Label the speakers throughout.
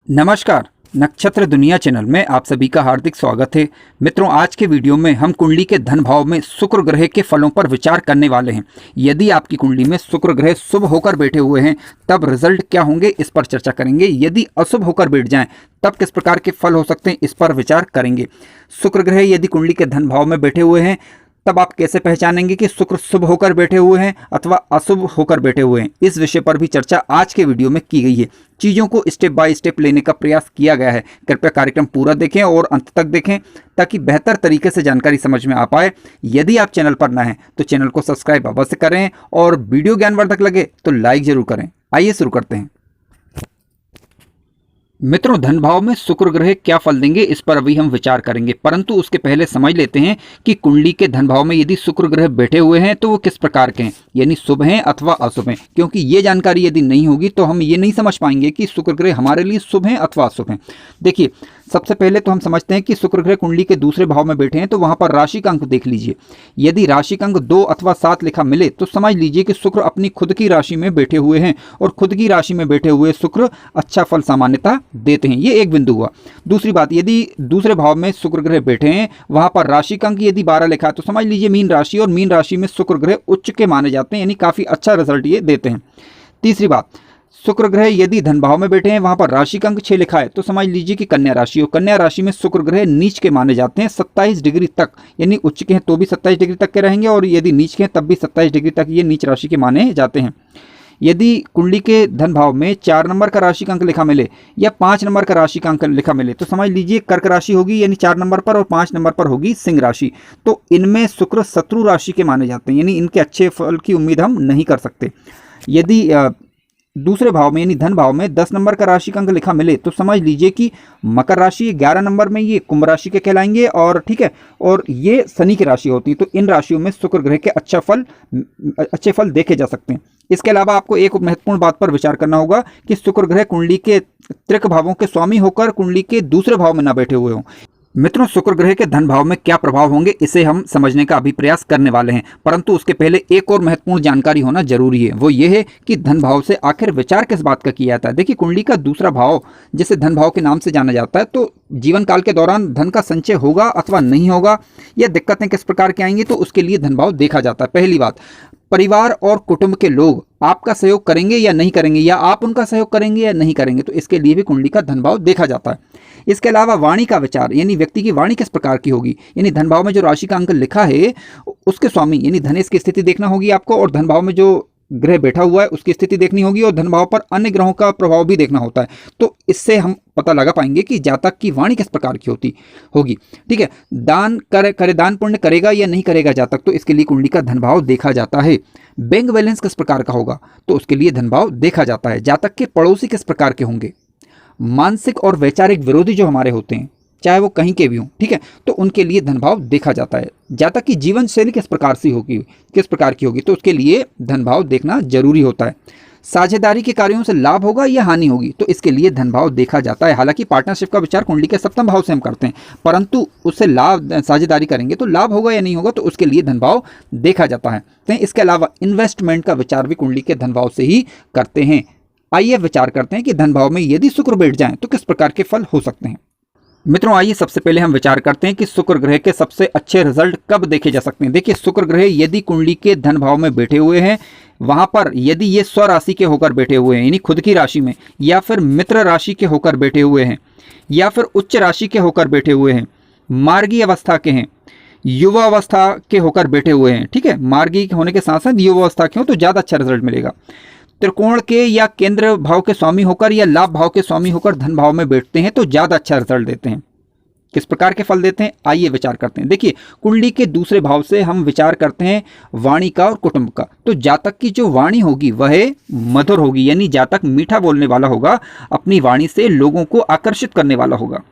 Speaker 1: नमस्कार। नक्षत्र दुनिया चैनल में आप सभी का हार्दिक स्वागत है। मित्रों, आज के वीडियो में हम कुंडली के धन भाव में शुक्र ग्रह के फलों पर विचार करने वाले हैं। यदि आपकी कुंडली में शुक्र ग्रह शुभ होकर बैठे हुए हैं तब रिजल्ट क्या होंगे, इस पर चर्चा करेंगे। यदि अशुभ होकर बैठ जाएं तब किस प्रकार के फल हो सकते हैं, इस पर विचार करेंगे। शुक्र ग्रह यदि कुंडली के धन भाव में बैठे हुए हैं तब आप कैसे पहचानेंगे कि शुक्र शुभ होकर बैठे हुए हैं अथवा अशुभ होकर बैठे हुए हैं, इस विषय पर भी चर्चा आज के वीडियो में की गई है। चीज़ों को स्टेप बाय स्टेप लेने का प्रयास किया गया है। कृपया कार्यक्रम पूरा देखें और अंत तक देखें ताकि बेहतर तरीके से जानकारी समझ में आ पाए। यदि आप चैनल पर नए हैं तो चैनल को सब्सक्राइब अवश्य करें और वीडियो ज्ञानवर्धक लगे तो लाइक जरूर करें। आइए शुरू करते हैं। मित्रों, धन भाव में शुक्र ग्रह क्या फल देंगे, इस पर अभी हम विचार करेंगे, परंतु उसके पहले समझ लेते हैं कि कुंडली के धन भाव में यदि शुक्र ग्रह बैठे हुए हैं तो वो किस प्रकार के हैं, यानी शुभ हैं अथवा अशुभ हैं। क्योंकि ये जानकारी यदि नहीं होगी तो हम ये नहीं समझ पाएंगे कि शुक्र ग्रह हमारे लिए शुभ हैं अथवा अशुभ हैं। देखिए, सबसे पहले तो हम समझते हैं कि शुक्र ग्रह कुंडली के दूसरे भाव में बैठे हैं तो वहां पर राशि का अंक देख लीजिए। यदि राशि का अंक 2 अथवा 7 लिखा मिले तो समझ लीजिए कि शुक्र अपनी खुद की राशि में बैठे हुए हैं और खुद की राशि में बैठे हुए शुक्र अच्छा फल सामान्यतः देते हैं। ये एक बिंदु हुआ। दूसरी बात, यदि दूसरे भाव में शुक्र ग्रह बैठे हैं वहां पर राशि का अंक यदि 12 लिखा है तो समझ लीजिए मीन राशि, और मीन राशि में शुक्र ग्रह उच्च के माने जाते हैं, यानी काफी अच्छा रिजल्ट ये देते हैं। तीसरी बात, शुक्र ग्रह यदि धन भाव में बैठे हैं वहां पर राशि का अंक 6 लिखा है तो समझ लीजिए कि कन्या राशि, और कन्या राशि में शुक्र ग्रह नीच के माने जाते हैं 27 डिग्री तक, यानी उच्च के हैं तो भी 27 डिग्री तक के रहेंगे और यदि नीच के हैं तब भी 27 डिग्री तक ये नीच राशि के माने जाते हैं। यदि कुंडली के धन भाव में 4 नंबर का राशि का अंक लिखा मिले या 5 नंबर का राशि का अंक लिखा मिले तो समझ लीजिए कर्क राशि होगी, यानी 4 नंबर पर, और 5 नंबर पर होगी सिंह राशि। तो इनमें शुक्र शत्रु राशि के माने जाते हैं, यानी इनके अच्छे फल की उम्मीद हम नहीं कर सकते। यदि दूसरे भाव में यानी धन भाव में 10 नंबर का राशि का अंक लिखा मिले तो समझ लीजिए कि मकर राशि 11 नंबर में ये कुंभ राशि के कहलाएंगे, और ठीक है, और ये शनि की राशि होती है। तो इन राशियों में शुक्र ग्रह के अच्छे फल देखे जा सकते हैं। इसके अलावा आपको एक महत्वपूर्ण बात पर विचार करना होगा कि शुक्र ग्रह कुंडली के त्रिक भावों के स्वामी होकर कुंडली के दूसरे भाव में ना बैठे हुए हों। मित्रों, शुक्र ग्रह के धन भाव में क्या प्रभाव होंगे इसे हम समझने का अभी प्रयास करने वाले हैं, परंतु उसके पहले एक और महत्वपूर्ण जानकारी होना जरूरी है। वो ये है कि धन भाव से आखिर विचार किस बात का किया जाता है। देखिए, कुंडली का दूसरा भाव जिसे धन भाव के नाम से जाना जाता है, तो जीवन काल के दौरान धन का संचय होगा अथवा नहीं होगा या दिक्कतें किस प्रकार की आएंगी, तो उसके लिए धन भाव देखा जाता है। पहली बात, परिवार और कुटुंब के लोग आपका सहयोग करेंगे या नहीं करेंगे, या आप उनका सहयोग करेंगे या नहीं करेंगे, तो इसके लिए भी कुंडली का धन भाव देखा जाता है। इसके अलावा वाणी का विचार, यानी व्यक्ति की वाणी किस प्रकार की होगी, यानी धन भाव में जो राशि का अंक लिखा है उसके स्वामी यानी धनेश की स्थिति देखना होगी आपको, और धन भाव में जो ग्रह बैठा हुआ है उसकी स्थिति देखनी होगी, और धन भाव पर अन्य ग्रहों का प्रभाव भी देखना होता है। तो इससे हम पता लगा पाएंगे कि जातक की वाणी किस प्रकार की होगी। ठीक है, दान करे दान पुण्य करेगा या नहीं करेगा जातक, तो इसके लिए कुंडली का धन भाव देखा जाता है। बैंक बैलेंस किस प्रकार का होगा तो उसके लिए धन भाव देखा जाता है। जातक के पड़ोसी किस प्रकार के होंगे, मानसिक और वैचारिक विरोधी जो हमारे होते हैं चाहे वो कहीं के भी हों, ठीक है, तो उनके लिए धन भाव देखा जाता है। जातक की जीवन शैली किस प्रकार की होगी तो उसके लिए धन भाव देखना जरूरी होता है। साझेदारी के कार्यों से लाभ होगा या हानि होगी तो इसके लिए धन भाव देखा जाता है। हालांकि पार्टनरशिप का विचार कुंडली के सप्तम भाव से हम करते हैं, परंतु उससे साझेदारी करेंगे तो लाभ होगा या नहीं होगा तो उसके लिए धन भाव देखा जाता है। तो इसके अलावा इन्वेस्टमेंट का विचार भी कुंडली के धन भाव से ही करते हैं। आइए विचार करते हैं कि धन भाव में यदि शुक्र बैठ जाएं तो किस प्रकार के फल हो सकते हैं। मित्रों, आइए सबसे पहले हम विचार करते हैं कि शुक्र ग्रह के सबसे अच्छे रिजल्ट कब देखे जा सकते हैं। देखिए, शुक्र ग्रह यदि कुंडली के धन भाव में बैठे हुए हैं वहां पर यदि ये स्व राशि के होकर बैठे हुए हैं, यानी खुद की राशि में, या फिर मित्र राशि के होकर बैठे हुए हैं, या फिर उच्च राशि के होकर बैठे हुए हैं, मार्गी अवस्था के हैं, युवा अवस्था के होकर बैठे हुए हैं, ठीक है, मार्गी होने के साथ साथ युवा अवस्था के हो तो ज्यादा अच्छा रिजल्ट मिलेगा। त्रिकोण के या केंद्र भाव के स्वामी होकर या लाभ भाव के स्वामी होकर धन भाव में बैठते हैं तो ज्यादा अच्छा रिजल्ट देते हैं। किस प्रकार के फल देते हैं आइए विचार करते हैं। देखिए, कुंडली के दूसरे भाव से हम विचार करते हैं वाणी का और कुटुंब का, तो जातक की जो वाणी होगी वह मधुर होगी, यानी जातक मीठा बोलने वाला होगा, अपनी वाणी से लोगों को आकर्षित करने वाला होगा।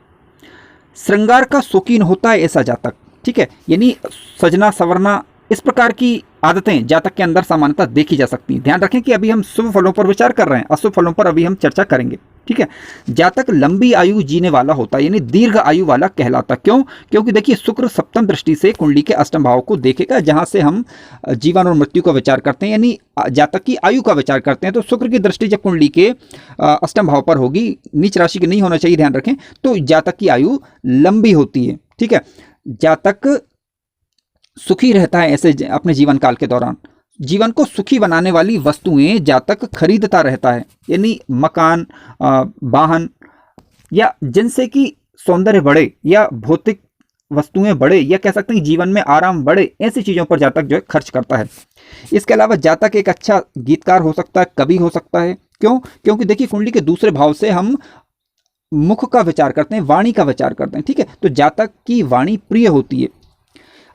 Speaker 1: श्रृंगार का शौकीन होता है ऐसा जातक, ठीक है, यानी सजना संवरना इस प्रकार की आदतें जातक के अंदर सामान्यतः देखी जा सकती हैं। ध्यान रखें कि अभी हम शुभ फलों पर विचार कर रहे हैं, अशुभ फलों पर अभी हम चर्चा करेंगे। ठीक है, जातक लंबी आयु जीने वाला होता है, यानी दीर्घ आयु वाला कहलाता। क्यों? क्योंकि देखिए शुक्र सप्तम दृष्टि से कुंडली के अष्टम भाव को देखेगा, जहां से हम जीवन और मृत्यु का विचार करते हैं, यानी जातक की आयु का विचार करते हैं। तो शुक्र की दृष्टि जब कुंडली के अष्टम भाव पर होगी, नीच राशि की नहीं होना चाहिए, ध्यान रखें, तो जातक की आयु लंबी होती है। ठीक है, जातक सुखी रहता है ऐसे अपने जीवन काल के दौरान। जीवन को सुखी बनाने वाली वस्तुएं जातक खरीदता रहता है, यानी मकान, वाहन, या जिनसे कि सौंदर्य बढ़े या भौतिक वस्तुएं बढ़े, या कह सकते हैं जीवन में आराम बढ़े, ऐसी चीजों पर जातक जो है खर्च करता है। इसके अलावा जातक एक अच्छा गीतकार हो सकता है, कवि हो सकता है। क्यों? क्योंकि देखिए कुंडली के दूसरे भाव से हम मुख का विचार करते हैं, वाणी का विचार करते हैं। ठीक है, तो जातक की वाणी प्रिय होती है,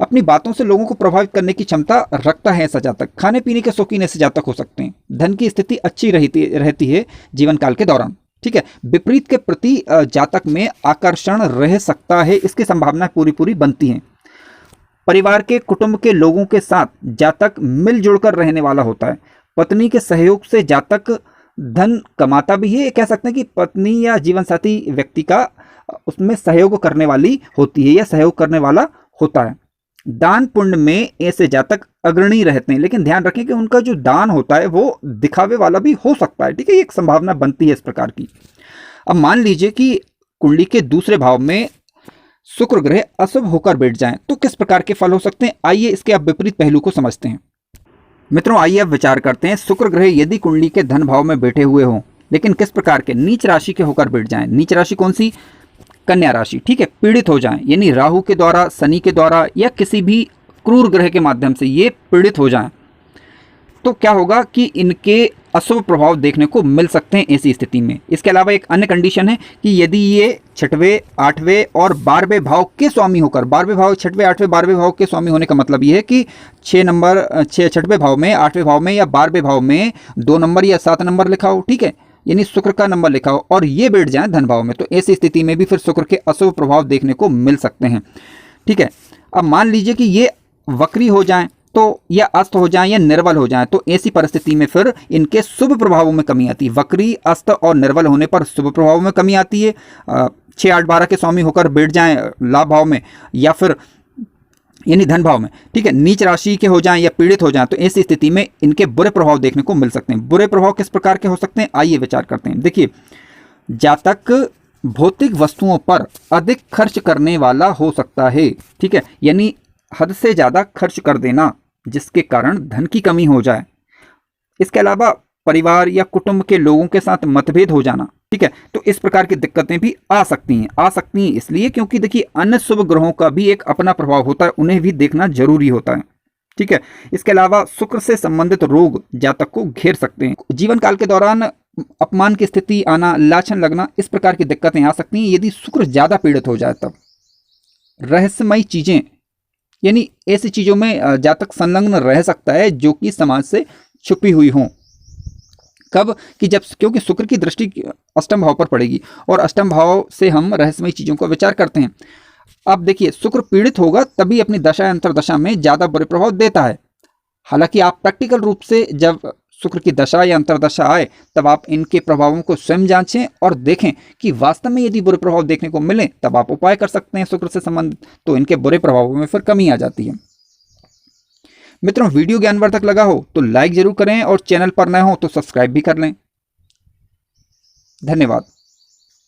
Speaker 1: अपनी बातों से लोगों को प्रभावित करने की क्षमता रखता है ऐसा जातक। खाने पीने के शौकीन ऐसे जातक हो सकते हैं। धन की स्थिति अच्छी रहती है जीवन काल के दौरान। ठीक है, विपरीत के प्रति जातक में आकर्षण रह सकता है, इसकी संभावना पूरी बनती है। परिवार के कुटुंब के लोगों के साथ जातक मिलजुल कर रहने वाला होता है। पत्नी के सहयोग से जातक धन कमाता भी है। कह सकते हैं कि पत्नी या जीवन साथी व्यक्ति का उसमें सहयोग करने वाली होती है या सहयोग करने वाला होता है। दान पुण्य में ऐसे जातक अग्रणी रहते हैं, लेकिन ध्यान रखें कि उनका जो दान होता है वो दिखावे वाला भी हो सकता है। ठीक है, एक संभावना बनती है इस प्रकार की। अब मान लीजिए कि कुंडली के दूसरे भाव में शुक्र ग्रह अशुभ होकर बैठ जाएं, तो किस प्रकार के फल हो सकते हैं? आइए इसके अब विपरीत पहलू को समझते हैं। मित्रों, आइए अब विचार करते हैं। शुक्र ग्रह यदि कुंडली के धन भाव में बैठे हुए हों, लेकिन किस प्रकार के? नीच राशि के होकर बैठ जाएं। नीच राशि कौन सी? कन्या राशि। ठीक है, पीड़ित हो जाएं, यानी राहु के द्वारा, शनि के द्वारा, या किसी भी क्रूर ग्रह के माध्यम से ये पीड़ित हो जाएं, तो क्या होगा कि इनके अशुभ प्रभाव देखने को मिल सकते हैं ऐसी स्थिति में। इसके अलावा एक अन्य कंडीशन है कि यदि ये छठवें, आठवें और 12वें भाव के स्वामी होकर, 12वें भाव, छठवें, 8वें, 12वें भाव के स्वामी होने का मतलब ये है कि 6 भाव में, 8वें भाव में या 12वें भाव में 2 नंबर या 7 नंबर लिखा हो। ठीक है, यानी शुक्र का नंबर लिखा हो और ये बैठ जाए धन भाव में, तो ऐसी स्थिति में भी फिर शुक्र के अशुभ प्रभाव देखने को मिल सकते हैं। ठीक है, अब मान लीजिए कि ये वक्री हो जाएं, तो या अस्त हो जाएं या निर्बल हो जाएं, तो ऐसी परिस्थिति में फिर इनके शुभ प्रभावों में कमी आती है। वक्री, अस्त और निर्बल होने पर शुभ प्रभावों में कमी आती है। 6, 8, 12 के स्वामी होकर बैठ जाएं लाभ भाव में या फिर यानी धन भाव में। ठीक है, नीच राशि के हो जाएं या पीड़ित हो जाएं, तो ऐसी स्थिति में इनके बुरे प्रभाव देखने को मिल सकते हैं। बुरे प्रभाव किस प्रकार के हो सकते हैं? आइए विचार करते हैं। देखिए, जातक भौतिक वस्तुओं पर अधिक खर्च करने वाला हो सकता है। ठीक है, यानी हद से ज़्यादा खर्च कर देना, जिसके कारण धन की कमी हो जाए। इसके अलावा परिवार या कुटुंब के लोगों के साथ मतभेद हो जाना। ठीक है, तो इस प्रकार की दिक्कतें भी आ सकती हैं इसलिए क्योंकि देखिए अन्य शुभ ग्रहों का भी एक अपना प्रभाव होता है, उन्हें भी देखना जरूरी होता है। ठीक है, इसके अलावा शुक्र से संबंधित रोग जातक को घेर सकते हैं। जीवन काल के दौरान अपमान की स्थिति आना, लाछन लगना, इस प्रकार की दिक्कतें आ सकती हैं यदि शुक्र ज्यादा पीड़ित हो जाए तब। रहस्यमयी चीजें, यानी ऐसी चीजों में जातक संलग्न रह सकता है जो कि समाज से छुपी हुई हों। कब? कि जब, क्योंकि शुक्र की दृष्टि अष्टम भाव पर पड़ेगी और अष्टम भाव से हम रहस्यमय चीजों का विचार करते हैं। अब देखिए, शुक्र पीड़ित होगा तभी अपनी दशा अंतरदशा में ज्यादा बुरे प्रभाव देता है। हालांकि आप प्रैक्टिकल रूप से जब शुक्र की दशा या अंतरदशा आए तब आप इनके प्रभावों को स्वयं जांचें और देखें कि वास्तव में यदि बुरे प्रभाव देखने को मिले तब आप उपाय कर सकते हैं शुक्र से संबंधित, तो इनके बुरे प्रभावों में फिर कमी आ जाती है। मित्रों, वीडियो ज्ञानवर्धक लगा हो तो लाइक जरूर करें और चैनल पर नए हो तो सब्सक्राइब भी कर लें। धन्यवाद।